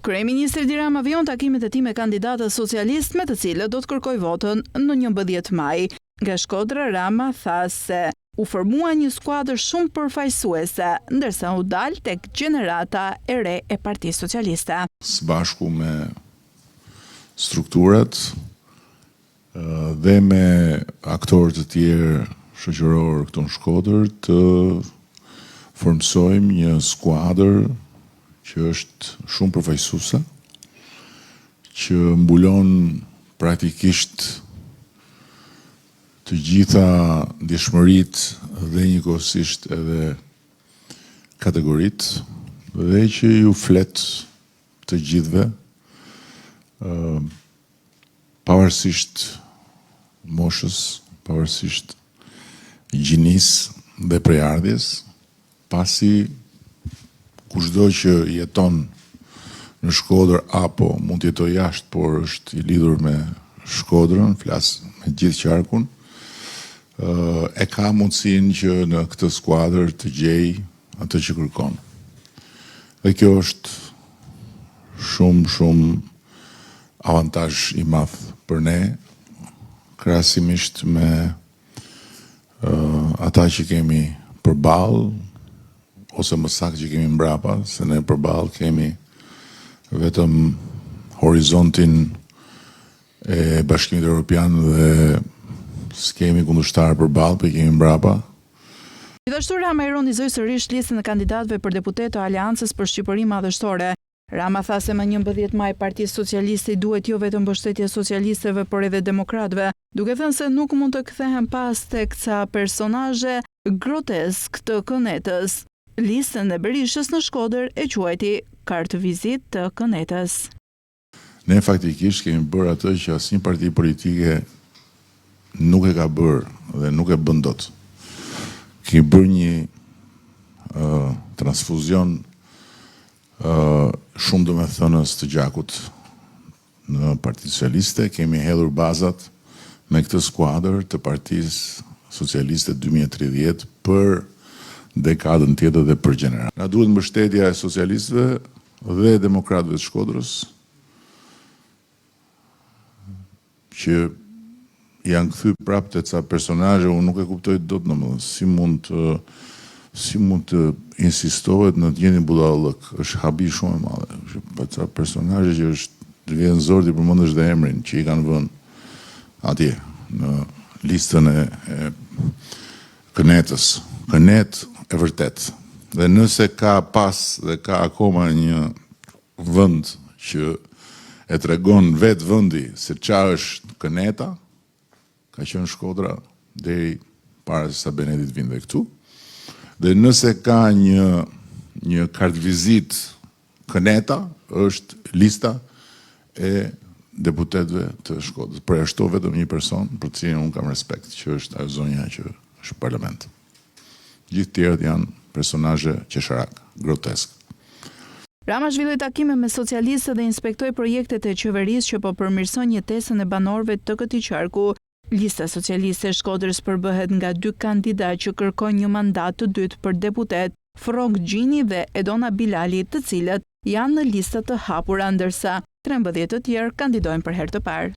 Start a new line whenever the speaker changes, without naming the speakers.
Kryeministri Edi Rama vijon takimet e tij me kandidatët socialist me të cilët do të kërkojë votën në 11 maj. Nga Shkodra, Rama tha se u formua një skuadër shumë përfaqësuese, ndërsa u dal tek gjenerata e re e Partisë Socialiste.
Së bashku me strukturat dhe me aktorë të tjerë shoqëror këtu në Shkodër të formsojmë një skuadër që është shumë përfaqësuese, që mbulon praktikisht të gjitha ndjeshmëritë dhe njëkohësisht edhe kategoritë dhe që ju flet të gjithëve pavarësisht moshës, pavarësisht gjinisë dhe prejardhjes, pasi kushdo që jeton në Shkodër apo mund të jetojë jashtë, por është i lidhur me Shkodrën, flas me gjithë qarkun, e ka mundësinë që në këtë skuadër të gjejë atë që kërkon. Dhe kjo është shumë avantazh i madh për ne, krahasimisht me ata që kemi përballë, ose më saktë që kemi mbrapa, se ne përballë kemi vetëm horizontin e Bashkimit Evropian dhe s'kemi kundërshtar përballë, por kemi mbrapa.
Gjithashtu Rama ironizoi sërish listën e kandidatëve për deputet të Aleancës për Shqipëri Madhështore. Rama tha se më 11 maj Partisë Socialiste duhet jo vetëm mbështetje socialistëve, por edhe demokratëve, duke thënë se nuk mund të kthehen pas tek ca personazhe grotesk të Kënetës. Listën e Berishës në Shkodër e quajti kartë vizit të Kënetës.
Ne faktikisht kemi bërë atë që asnjë parti politike nuk e ka bërë dhe nuk e bën dot. Kemi bërë një transfuzion shumë domethënës të gjakut në Partitë Socialiste, kemi hedhur bazat me këtë skuadër të Partisë Socialiste 2030 për dekadën tjetër dhe për gjenerat. Na duhet mbështetja e socialistëve dhe demokratëve të Shkodrës, që janë kthyr prapë te ca personazhe, unë nuk e kuptoj dot domosdoshmë si mund të insistohet në të njëjtin budallëk, është habi shumë e madhe. Për ca personazhe që është të vjen zor ti përmendesh dhe emrin që i kanë vënë atje në listën e Kënetës. Kënet e vërtet. Dhe nëse ka pas dhe ka akoma një vend që e tregon vetë vendi se çfarë është Këneta, ka qenë Shkodra deri para se sa Benedi të vinte këtu. Dhe nëse ka një kartë vizit Këneta, është lista e deputetëve të Shkodrës. Përjashto vetëm një person për të cilin unë kam respekt, që është ajo zonja që është parlament. Gjithë tjerët janë personazhe qesharak, grotesk.
Rama zhvilloi takime me socialistët dhe inspektoi projektet e qeverisë që po përmirësojnë jetesën e banorëve të këtij qarku. Lista socialiste e Shkodrës përbëhet nga 2 kandidatë që kërkojnë një mandat të dytë për deputet, Frog Gjini dhe Edona Bilali, të cilët janë në lista të hapura, ndërsa 13 të tjerë kandidojnë për herë të parë.